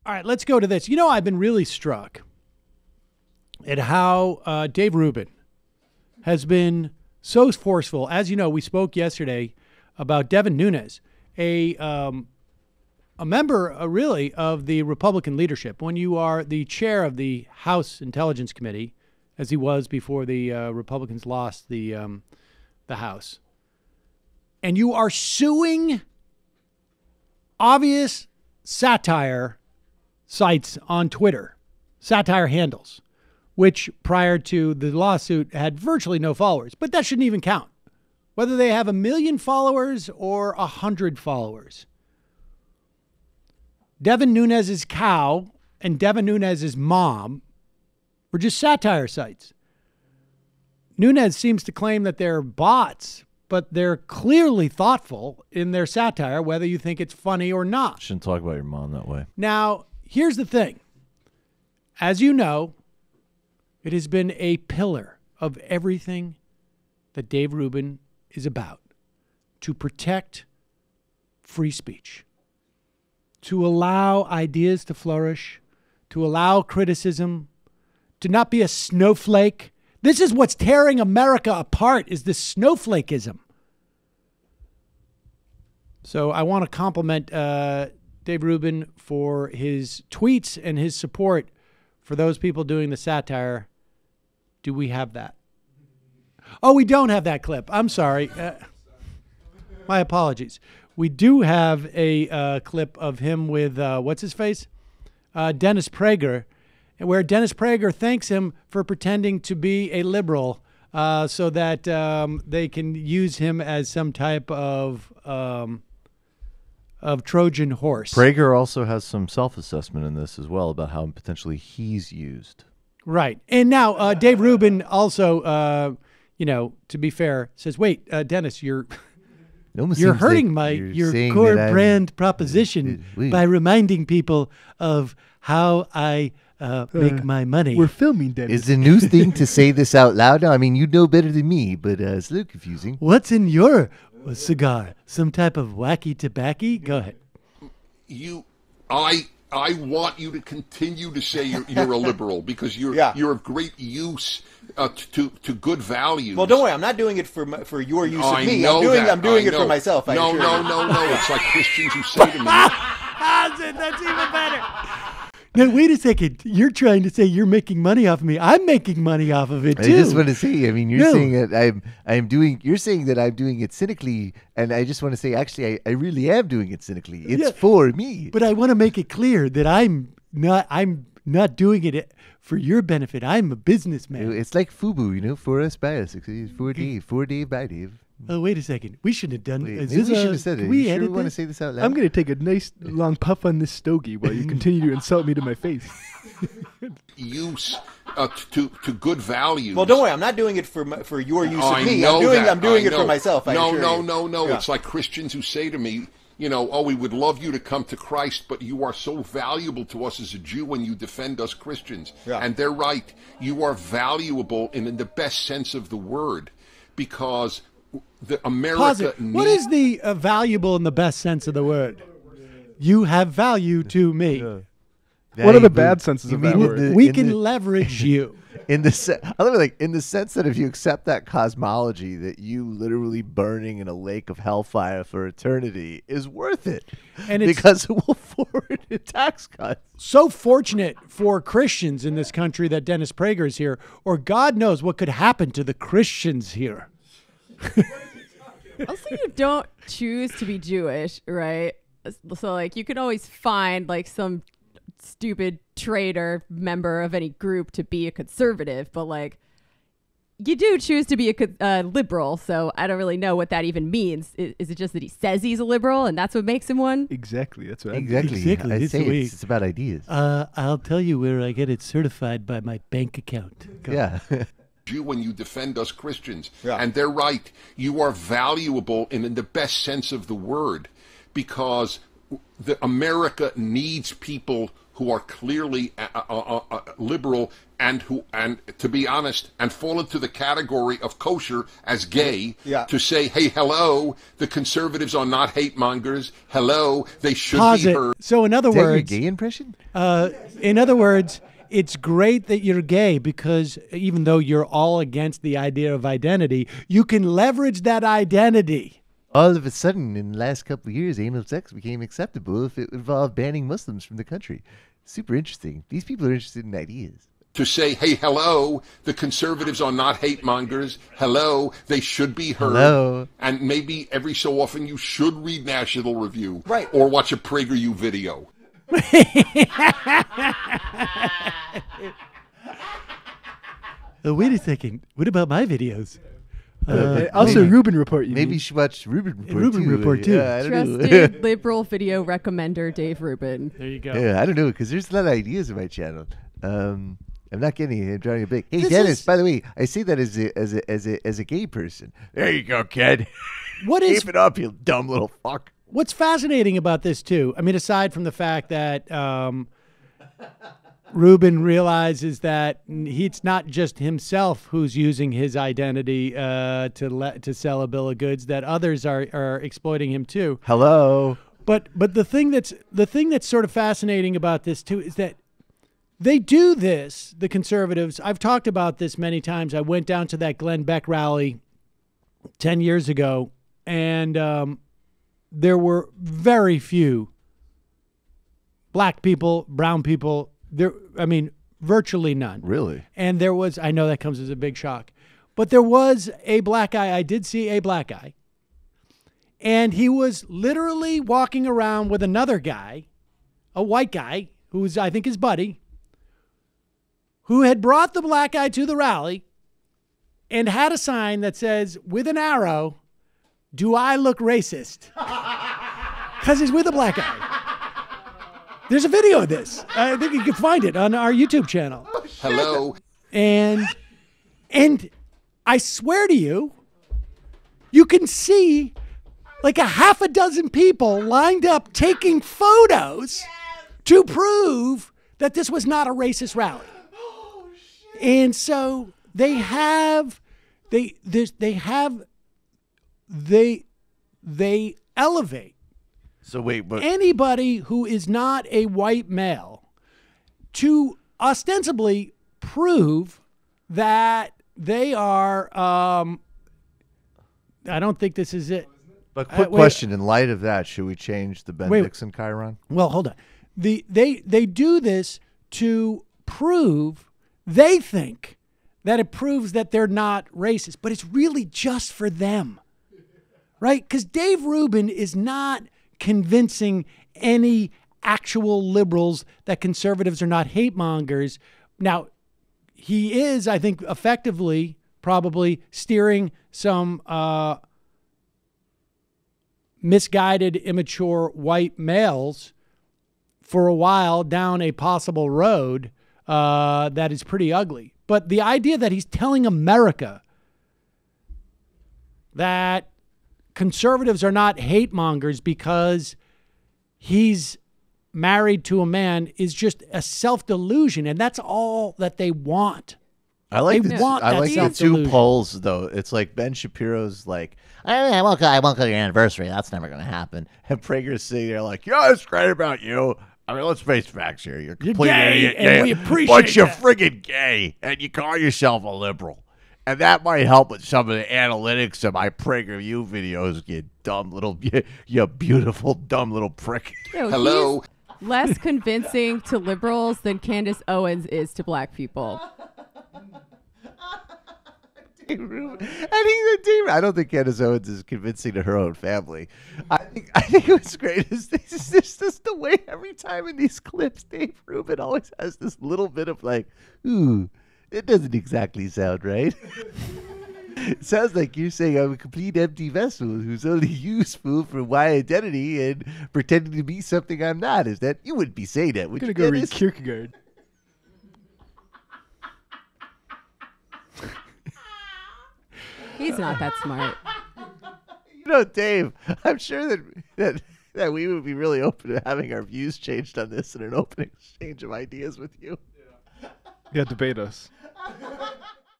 All right, let's go to this. You know, I've been really struck at how Dave Rubin has been so forceful. As you know, we spoke yesterday about Devin Nunes, a member, really, of the Republican leadership. When you are the chair of the House Intelligence Committee, as he was before the Republicans lost the House, and you are suing obvious satire sites on Twitter, satire handles, which prior to the lawsuit had virtually no followers. But that shouldn't even count, whether they have 1 million followers or 100 followers. Devin Nunes' cow and Devin Nunes' mom were just satire sites. Nunes seems to claim that they're bots, but they're clearly thoughtful in their satire, whether you think it's funny or not. Shouldn't talk about your mom that way. Now, here's the thing. As you know, it has been a pillar of everything that Dave Rubin is about, to protect free speech, to allow ideas to flourish, to allow criticism, to not be a snowflake. This is what's tearing America apart, is this snowflakeism. So I want to compliment Dave Rubin for his tweets and his support for those people doing the satire. Do we have that? Oh, we don't have that clip. I'm sorry. My apologies. We do have a clip of him with, what's his face? Dennis Prager, where Dennis Prager thanks him for pretending to be a liberal so that they can use him as some type of Trojan horse. Prager also has some self-assessment in this as well about how potentially he's used. Right. And now Dave Rubin also, to be fair, says, wait, Dennis, you're hurting your core brand proposition by reminding people of how I make my money. We're filming, Dennis. Is the news thing to say this out loud now? I mean, you know better than me, but it's a little confusing. What's in your cigar? Some type of wacky tobacco? Go ahead. I want you to continue to say you're a liberal because you're of great use to good values. Well, don't worry, I'm not doing it for your use of me. I'm doing it for myself. No. It's like Christians who say to me. That's even better. Now, wait a second. You're trying to say you're making money off of me. I'm making money off of it, too. I just want to say, I mean, you're saying that you're saying that I'm doing it cynically, and I just want to say, actually, I really am doing it cynically. It's for me. But I want to make it clear that I'm not doing it for your benefit. I'm a businessman. It's like FUBU, for us, by us. For Dave, by Dave. Oh, wait a second. We shouldn't have done it. Maybe we should have said it. We sure want to say this out loud? I'm going to take a nice long puff on this stogie while you continue to insult me to my face. Use to good values. Well, don't worry, I'm not doing it for your use of me. I'm doing it for myself. No. It's like Christians who say to me, we would love you to come to Christ, but you are so valuable to us as a Jew when you defend us Christians. Yeah. And they're right. You are valuable in the best sense of the word because America needs... What is the valuable in the best sense of the word? You have value to me. What are the bad senses of that word? We can leverage you. In the sense that if you accept that cosmology, that you literally burning in a lake of hellfire for eternity is worth it, and because it will forward a tax cut. So fortunate for Christians in this country that Dennis Prager is here, or God knows what could happen to the Christians here. Also, you don't choose to be Jewish, right? So, you can always find, some stupid traitor member of any group to be a conservative, but, you do choose to be a liberal, so I don't really know what that even means. Is it just that he says he's a liberal, and that's what makes him one? Exactly. That's what Exactly. I say it's about ideas. I'll tell you where I get it certified by my bank account. Yeah. You when you defend us Christians. Yeah. And they're right. You are valuable in the best sense of the word because America needs people who are clearly liberal and to be honest, and fall into the category of kosher as gay, to say, hey, hello, the conservatives are not hate mongers. Hello, they should be heard. So in other words, gay impression? In other words, it's great that you're gay because even though you're all against the idea of identity, you can leverage that identity. All of a sudden, in the last couple of years, anal sex became acceptable if it involved banning Muslims from the country. Super interesting. These people are interested in ideas. To say, hey, hello, the conservatives are not hate mongers. Hello, they should be heard. Hello. And maybe every so often you should read National Review. Right. Or watch a PragerU video. Wait a second. What about my videos? Also, Rubin Report. Maybe you should watch Rubin Report Rubin too. Report, too. I don't know. Trusted liberal video recommender Dave Rubin. There you go. Yeah, I don't know, because there's a lot of ideas on my channel. I'm not getting it. I'm drawing it big. Hey, This Dennis, is- by the way, I say that as a gay person. There you go, kid. What is Keep it up, you dumb little fuck. What's fascinating about this too? I mean, aside from the fact that Rubin realizes that it's not just himself who's using his identity to sell a bill of goods; that others are exploiting him too. Hello. But the thing that's sort of fascinating about this too is that they do this. The conservatives. I've talked about this many times. I went down to that Glenn Beck rally 10 years ago, and there were very few black people, brown people. I mean, virtually none. Really? And there was, I know that comes as a big shock, but there was a black guy. I did see a black guy. And he was literally walking around with another guy, a white guy, who's, I think, his buddy, who had brought the black guy to the rally and had a sign that says, with an arrow, "Do I look racist?" Because he's with a black guy. There's a video of this. I think you can find it on our YouTube channel. Hello. And I swear to you, you can see like a half a dozen people lined up taking photos to prove that this was not a racist rally. And so they elevate So wait, but anybody who is not a white male to ostensibly prove that they are, I don't think this is it. But quick wait. question: in light of that, should we change the Ben Wait. Dixon Chiron? Well, hold on. They do this to prove, they think that it proves that they're not racist, but it's really just for them, right? Because Dave Rubin is not convincing any actual liberals that conservatives are not hate mongers. Now, he is, I think, effectively probably steering some misguided, immature white males for a while down a possible road that is pretty ugly. But the idea that he's telling America that conservatives are not hate mongers because he's married to a man is just a self-delusion, and that's all that they want. I like They the, want I that like the two self-delusion. polls though. It's like Ben Shapiro's like, I won't go to your anniversary. That's never going to happen. And Prager's sitting there like, yeah, it's great about you. I mean, let's face facts here. You're complete gay, idiot. and we appreciate but you're that. friggin' gay, and you call yourself a liberal. And that might help with some of the analytics of my PragerU videos, you dumb little, you beautiful, dumb little prick. Yo, Hello. he's less convincing to liberals than Candace Owens is to black people. And he's a demon. I don't think Candace Owens is convincing to her own family. I think what's great is this is just the way every time in these clips, Dave Rubin always has this little bit of like, ooh, it doesn't exactly sound right. It sounds like you're saying I'm a complete empty vessel who's only useful for my identity and pretending to be something I'm not. Is that you wouldn't be saying that? Would I'm you, gonna go read Dennis? Kierkegaard. He's not that smart. You know, Dave, I'm sure that that we would be really open to having our views changed on this in an open exchange of ideas with you. Yeah, debate us.